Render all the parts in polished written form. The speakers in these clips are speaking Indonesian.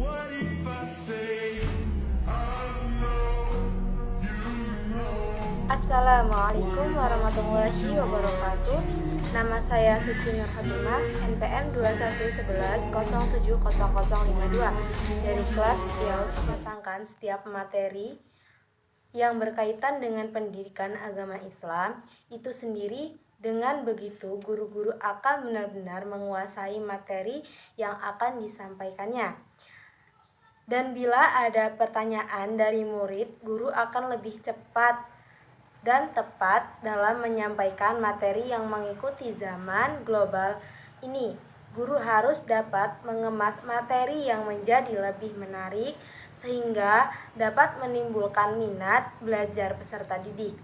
What if I say I know you know? Assalamualaikum warahmatullahi wabarakatuh. Nama saya Suci Nur Hatimah, NPM 2111070052 dari kelas IAUD Setangkan. Setiap materi yang berkaitan dengan pendidikan agama Islam itu sendiri, dengan begitu guru-guru akan benar-benar menguasai materi yang akan disampaikannya. Dan bila ada pertanyaan dari murid, guru akan lebih cepat dan tepat dalam menyampaikan materi yang mengikuti zaman global ini. Guru harus dapat mengemas materi yang menjadi lebih menarik sehingga dapat menimbulkan minat belajar peserta didik,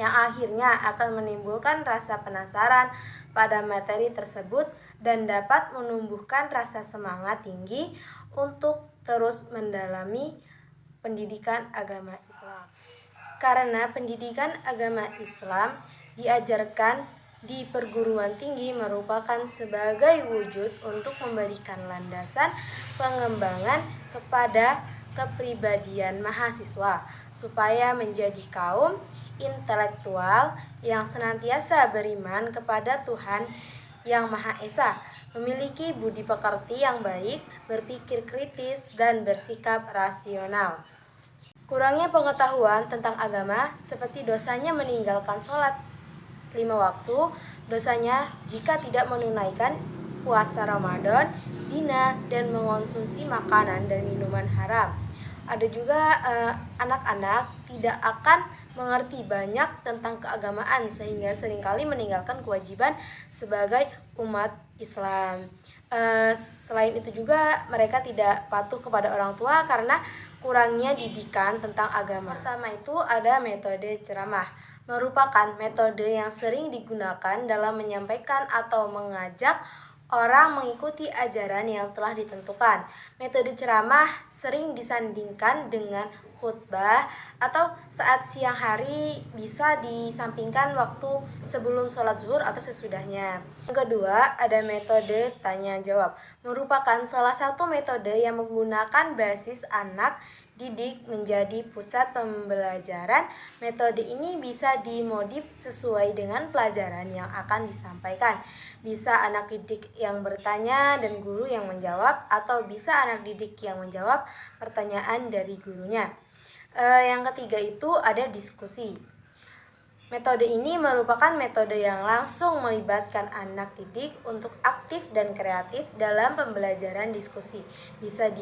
yang akhirnya akan menimbulkan rasa penasaran pada materi tersebut dan dapat menumbuhkan rasa semangat tinggi untuk terus mendalami pendidikan agama Islam. Karena pendidikan agama Islam diajarkan di perguruan tinggi merupakan sebagai wujud untuk memberikan landasan pengembangan kepada kepribadian mahasiswa supaya menjadi kaum intelektual yang senantiasa beriman kepada Tuhan yang Maha Esa, memiliki budi pekerti yang baik, berpikir kritis, dan bersikap rasional. Kurangnya pengetahuan tentang agama seperti dosanya meninggalkan sholat 5 waktu, dosanya jika tidak menunaikan puasa Ramadan, zina, dan mengonsumsi makanan dan minuman haram. Ada juga anak-anak tidak akan mengerti banyak tentang keagamaan sehingga seringkali meninggalkan kewajiban sebagai umat Islam. Selain itu juga mereka tidak patuh kepada orang tua karena kurangnya didikan tentang agama. Pertama itu ada metode ceramah, merupakan metode yang sering digunakan dalam menyampaikan atau mengajak orang mengikuti ajaran yang telah ditentukan. Metode ceramah sering disandingkan dengan khutbah atau saat siang hari, bisa disampingkan waktu sebelum sholat zuhur atau sesudahnya. Yang kedua, ada metode tanya jawab, merupakan salah satu metode yang menggunakan basis anak didik menjadi pusat pembelajaran. Metode ini bisa dimodif sesuai dengan pelajaran yang akan disampaikan. Bisa anak didik yang bertanya dan guru yang menjawab, atau bisa anak didik yang menjawab pertanyaan dari gurunya. Yang ketiga itu ada diskusi. Metode ini merupakan metode yang langsung melibatkan anak didik untuk aktif dan kreatif dalam pembelajaran diskusi. Bisa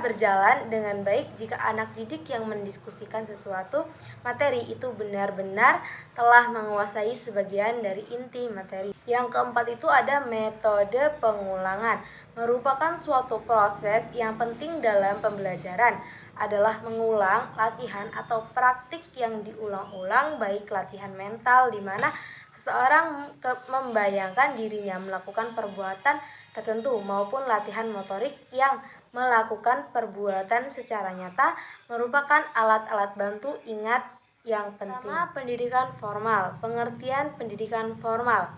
berjalan dengan baik jika anak didik yang mendiskusikan sesuatu materi itu benar-benar telah menguasai sebagian dari inti materi. Yang keempat itu ada metode pengulangan, merupakan suatu proses yang penting dalam pembelajaran, adalah mengulang latihan atau praktik yang diulang-ulang, baik latihan mental di mana seseorang membayangkan dirinya melakukan perbuatan tertentu maupun latihan motorik yang melakukan perbuatan secara nyata, merupakan alat-alat bantu ingat yang penting. Pertama, pendidikan formal. Pengertian pendidikan formal.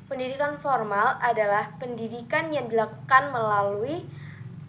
Pendidikan formal adalah pendidikan yang dilakukan melalui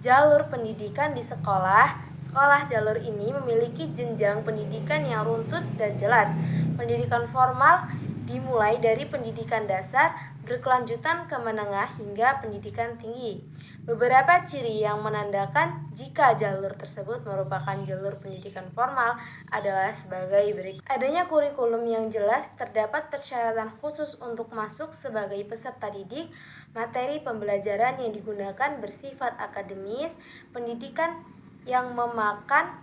jalur pendidikan di sekolah. Sekolah jalur ini memiliki jenjang pendidikan yang runtut dan jelas. Pendidikan formal dimulai dari pendidikan dasar, berkelanjutan ke menengah hingga pendidikan tinggi. Beberapa ciri yang menandakan jika jalur tersebut merupakan jalur pendidikan formal adalah sebagai berikut. Adanya kurikulum yang jelas, terdapat persyaratan khusus untuk masuk sebagai peserta didik, materi pembelajaran yang digunakan bersifat akademis, pendidikan yang memakan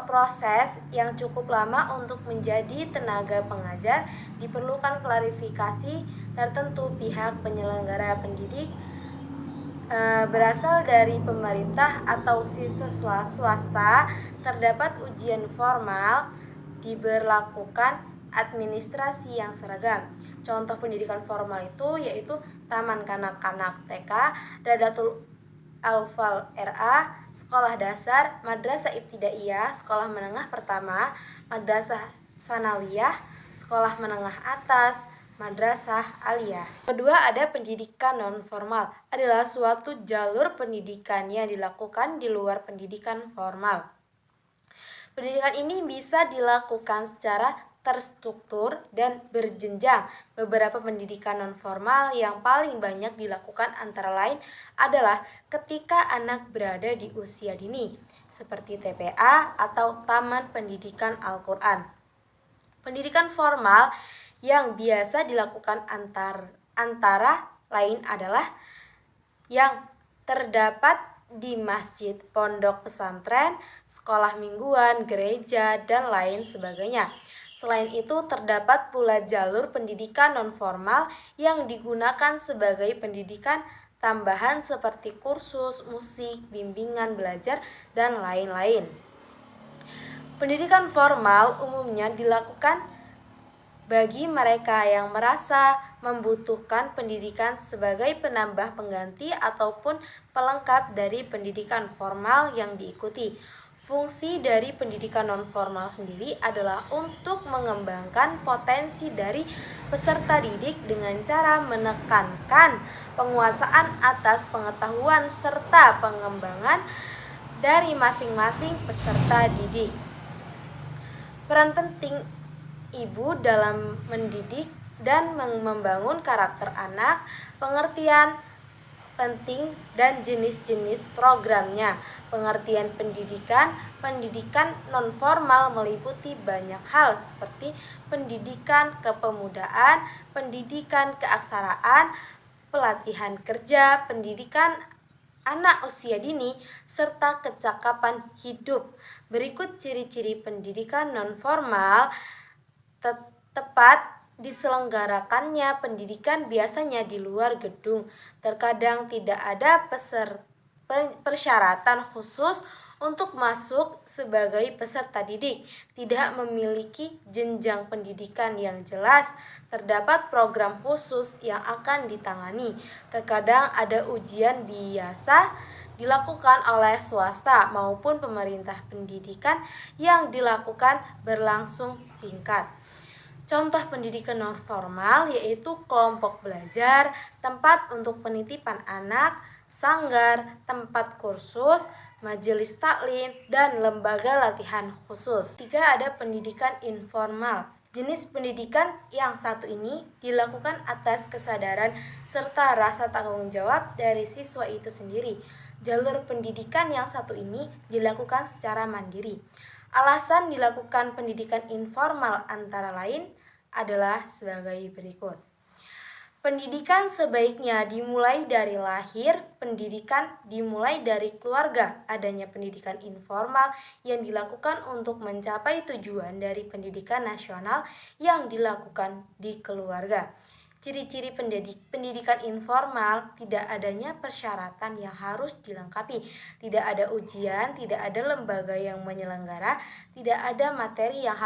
proses yang cukup lama untuk menjadi tenaga pengajar, diperlukan klarifikasi tertentu pihak penyelenggara pendidik, berasal dari pemerintah atau siswa swasta, terdapat ujian formal, diberlakukan administrasi yang seragam. Contoh pendidikan formal itu yaitu Taman Kanak-kanak TK, Radatul Alfal RA, Sekolah Dasar, Madrasah Ibtidaiyah, Sekolah Menengah Pertama, Madrasah Sanawiyah, Sekolah Menengah Atas, madrasah aliyah. Kedua, ada pendidikan non-formal, adalah suatu jalur pendidikan yang dilakukan di luar pendidikan formal. Pendidikan ini bisa dilakukan secara terstruktur dan berjenjang. Beberapa pendidikan non-formal yang paling banyak dilakukan antara lain adalah ketika anak berada di usia dini, seperti TPA atau Taman Pendidikan Al-Quran. Pendidikan formal yang biasa dilakukan antara lain adalah yang terdapat di masjid, pondok pesantren, sekolah mingguan, gereja, dan lain sebagainya. Selain itu, terdapat pula jalur pendidikan non-formal yang digunakan sebagai pendidikan tambahan seperti kursus, musik, bimbingan belajar, dan lain-lain. Pendidikan formal umumnya dilakukan bagi mereka yang merasa membutuhkan pendidikan sebagai penambah pengganti ataupun pelengkap dari pendidikan formal yang diikuti. Fungsi dari pendidikan non-formal sendiri adalah untuk mengembangkan potensi dari peserta didik dengan cara menekankan penguasaan atas pengetahuan serta pengembangan dari masing-masing peserta didik. Peran penting ibu dalam mendidik dan membangun karakter anak, pengertian penting dan jenis-jenis programnya. Pengertian pendidikan non-formal meliputi banyak hal seperti pendidikan kepemudaan, pendidikan keaksaraan, pelatihan kerja, pendidikan anak usia dini, serta kecakapan hidup. Berikut ciri-ciri pendidikan non-formal. Tepat diselenggarakannya pendidikan biasanya di luar gedung. Terkadang tidak ada persyaratan khusus untuk masuk sebagai peserta didik, tidak memiliki jenjang pendidikan yang jelas, terdapat program khusus yang akan ditangani. Terkadang ada ujian biasa dilakukan oleh swasta maupun pemerintah pendidikan yang dilakukan berlangsung singkat. Contoh pendidikan non-formal yaitu kelompok belajar, tempat untuk penitipan anak, sanggar, tempat kursus, majelis taklim, dan lembaga latihan khusus. 3. Ada pendidikan informal. Jenis pendidikan yang satu ini dilakukan atas kesadaran serta rasa tanggung jawab dari siswa itu sendiri. Jalur pendidikan yang satu ini dilakukan secara mandiri. Alasan dilakukan pendidikan informal antara lain adalah sebagai berikut. Pendidikan sebaiknya dimulai dari lahir, pendidikan dimulai dari keluarga. Adanya pendidikan informal yang dilakukan untuk mencapai tujuan dari pendidikan nasional yang dilakukan di keluarga. Ciri-ciri pendidikan informal: tidak adanya persyaratan yang harus dilengkapi, tidak ada ujian, tidak ada lembaga yang menyelenggara, tidak ada materi yang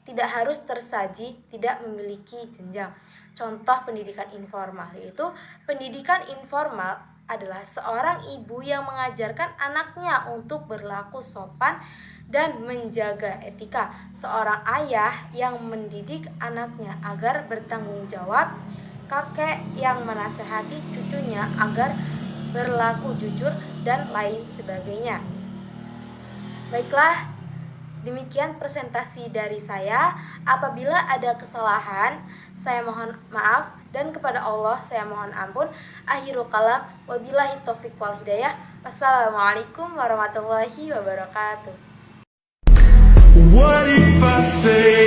tidak harus tersaji, tidak memiliki jenjang. Contoh pendidikan informal yaitu pendidikan informal adalah seorang ibu yang mengajarkan anaknya untuk berlaku sopan dan menjaga etika. Seorang ayah yang mendidik anaknya agar bertanggung jawab. Kakek yang menasehati cucunya agar berlaku jujur dan lain sebagainya. Baiklah, demikian presentasi dari saya. Apabila ada kesalahan, saya mohon maaf, dan kepada Allah saya mohon ampun. Akhirul kalam, wabillahi taufiq wal hidayah. Wassalamualaikum warahmatullahi wabarakatuh. What if I say